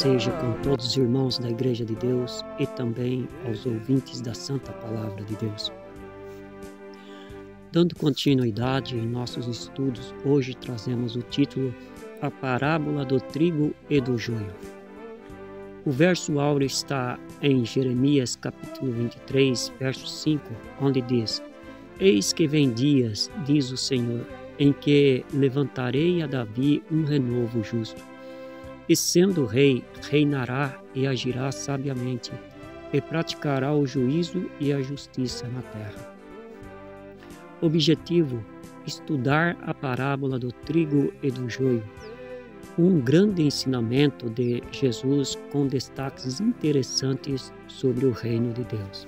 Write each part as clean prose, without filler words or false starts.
seja com todos os irmãos da Igreja de Deus e também aos ouvintes da Santa Palavra de Deus. Dando continuidade em nossos estudos, hoje trazemos o título A Parábola do Trigo e do Joio. O verso áureo está em Jeremias capítulo 23, verso 5, onde diz: Eis que vem dias, diz o Senhor, em que levantarei a Davi um renovo justo. E sendo rei, reinará e agirá sabiamente, e praticará o juízo e a justiça na terra. Objetivo: estudar a parábola do trigo e do joio. Um grande ensinamento de Jesus com destaques interessantes sobre o reino de Deus.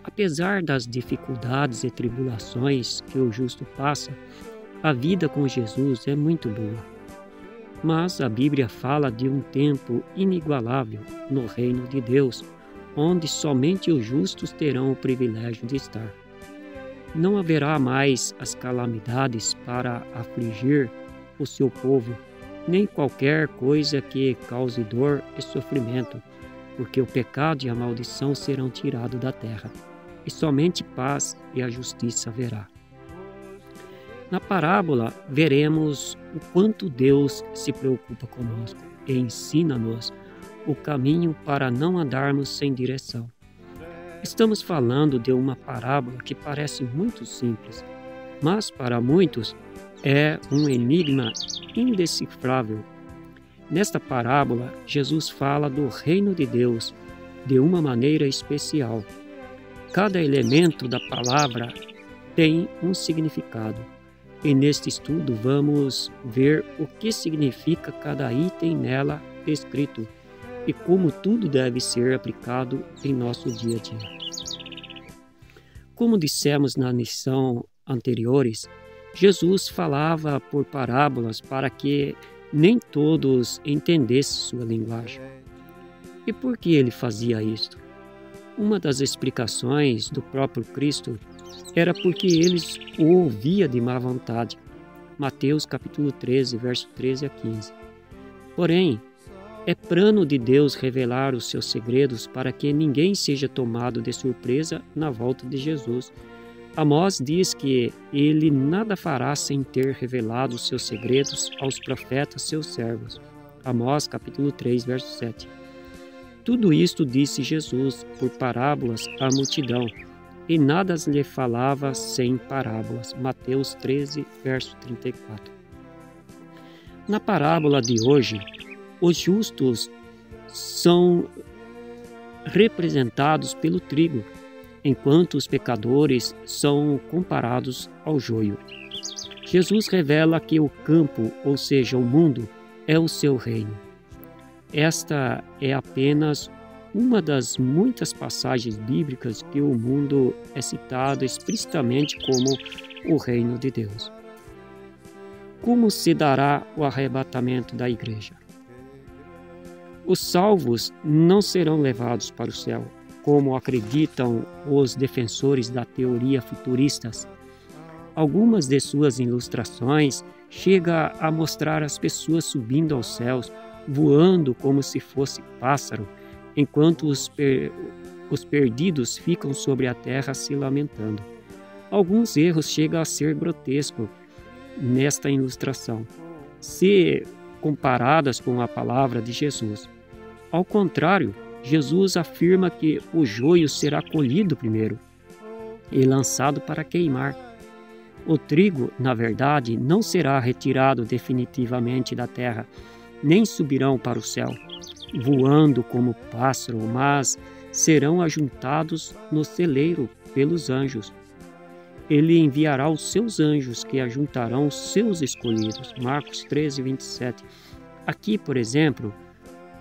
Apesar das dificuldades e tribulações que o justo passa, a vida com Jesus é muito boa. Mas a Bíblia fala de um tempo inigualável no reino de Deus, onde somente os justos terão o privilégio de estar. Não haverá mais as calamidades para afligir o seu povo, nem qualquer coisa que cause dor e sofrimento, porque o pecado e a maldição serão tirados da terra, e somente paz e a justiça haverá. Na parábola, veremos o quanto Deus se preocupa conosco e ensina-nos o caminho para não andarmos sem direção. Estamos falando de uma parábola que parece muito simples, mas para muitos é um enigma indecifrável. Nesta parábola, Jesus fala do reino de Deus de uma maneira especial. Cada elemento da palavra tem um significado. E neste estudo vamos ver o que significa cada item nela escrito e como tudo deve ser aplicado em nosso dia a dia. Como dissemos na lição anteriores, Jesus falava por parábolas para que nem todos entendessem sua linguagem. E por que ele fazia isto? Uma das explicações do próprio Cristo era porque eles o ouviam de má vontade. Mateus capítulo 13, verso 13 a 15. Porém, é plano de Deus revelar os seus segredos para que ninguém seja tomado de surpresa na volta de Jesus. Amós diz que ele nada fará sem ter revelado os seus segredos aos profetas, seus servos. Amós capítulo 3, verso 7. Tudo isto disse Jesus por parábolas à multidão, e nada lhe falava sem parábolas. Mateus 13, verso 34. Na parábola de hoje, os justos são representados pelo trigo, enquanto os pecadores são comparados ao joio. Jesus revela que o campo, ou seja, o mundo, é o seu reino. Esta é apenas uma das muitas passagens bíblicas que o mundo é citado explicitamente como o reino de Deus. Como se dará o arrebatamento da igreja? Os salvos não serão levados para o céu, como acreditam os defensores da teoria futuristas. Algumas de suas ilustrações chegam a mostrar as pessoas subindo aos céus, voando como se fosse pássaro, enquanto os perdidos ficam sobre a terra se lamentando. Alguns erros chegam a ser grotescos nesta ilustração, se comparadas com a palavra de Jesus. Ao contrário, Jesus afirma que o joio será colhido primeiro e lançado para queimar. O trigo, na verdade, não será retirado definitivamente da terra, nem subirão para o céu, voando como pássaro, mas serão ajuntados no celeiro pelos anjos. Ele enviará os seus anjos que ajuntarão os seus escolhidos. Marcos 13, 27. Aqui, por exemplo,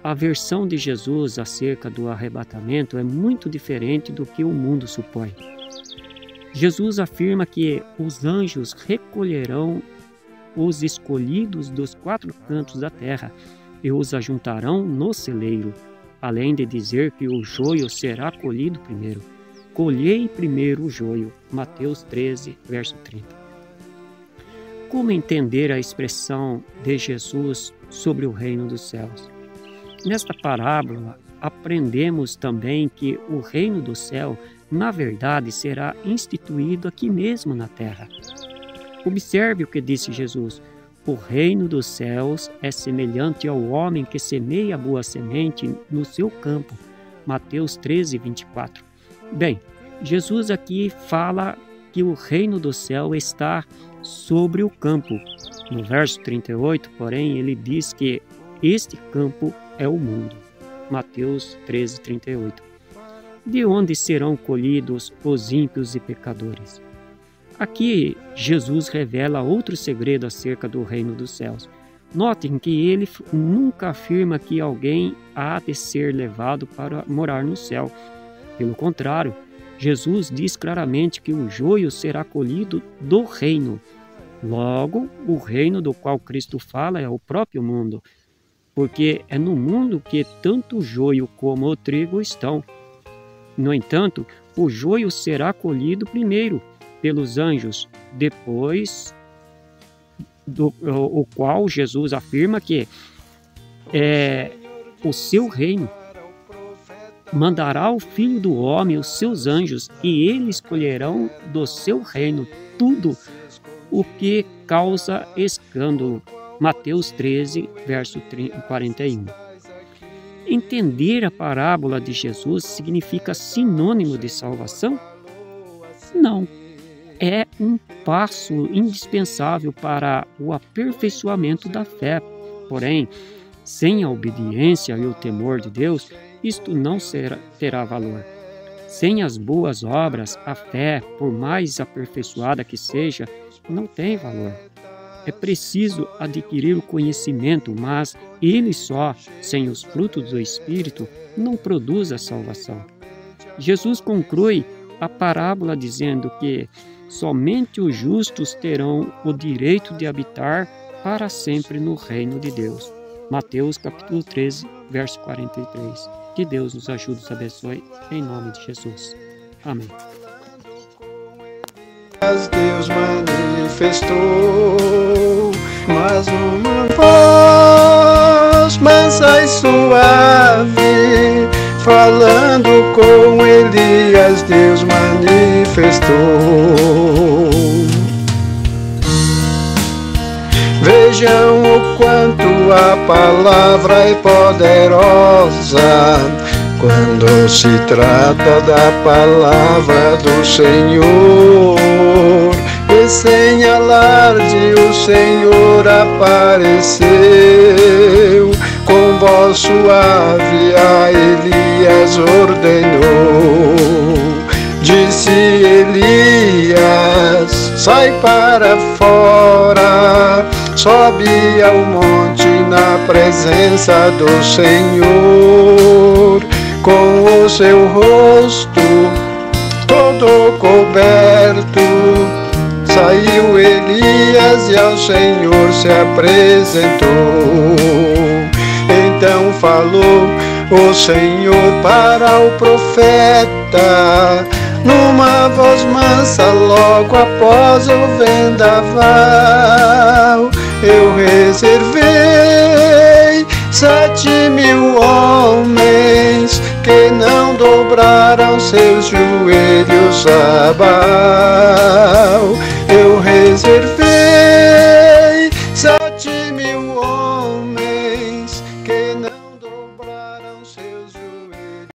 a versão de Jesus acerca do arrebatamento é muito diferente do que o mundo supõe. Jesus afirma que os anjos recolherão os escolhidos dos 4 cantos da terra e os ajuntarão no celeiro, além de dizer que o joio será colhido primeiro. Colhei primeiro o joio. Mateus 13, verso 30. Como entender a expressão de Jesus sobre o reino dos céus? Nesta parábola, aprendemos também que o reino do céu, na verdade, será instituído aqui mesmo na terra. Observe o que disse Jesus: o reino dos céus é semelhante ao homem que semeia boa semente no seu campo. Mateus 13, 24. Bem, Jesus aqui fala que o reino do céu está sobre o campo. No verso 38, porém, ele diz que este campo é o mundo. Mateus 13, 38. De onde serão colhidos os ímpios e pecadores? Aqui, Jesus revela outro segredo acerca do reino dos céus. Notem que ele nunca afirma que alguém há de ser levado para morar no céu. Pelo contrário, Jesus diz claramente que o joio será colhido do reino. Logo, o reino do qual Cristo fala é o próprio mundo, porque é no mundo que tanto o joio como o trigo estão. No entanto, o joio será colhido primeiro pelos anjos, depois o qual Jesus afirma que é o seu reino. Mandará o Filho do Homem os seus anjos, e eles colherão do seu reino tudo o que causa escândalo. Mateus 13, verso 41. Entender a parábola de Jesus significa sinônimo de salvação? Não. É um passo indispensável para o aperfeiçoamento da fé. Porém, sem a obediência e o temor de Deus, isto não terá valor. Sem as boas obras, a fé, por mais aperfeiçoada que seja, não tem valor. É preciso adquirir o conhecimento, mas ele só, sem os frutos do Espírito, não produz a salvação. Jesus conclui a parábola dizendo que somente os justos terão o direito de habitar para sempre no reino de Deus. Mateus capítulo 13, verso 43. Que Deus nos ajude e nos abençoe, em nome de Jesus. Amém. Deus manifestou, mas uma voz mansa e suave, falando com Elias, Deus manifestou. Vejam o quanto a palavra é poderosa quando se trata da palavra do Senhor. E sem alarde o Senhor apareceu, com voz suave a Elias ordenou. Disse Elias: sai para fora, sobe ao monte na presença do Senhor. Com o seu rosto todo coberto, saiu Elias e ao Senhor se apresentou. Então falou o Senhor para o profeta, numa voz mansa, logo após o vendaval. Eu reservei 7.000 homens que não dobraram seus joelhos a Baal. Eu reservei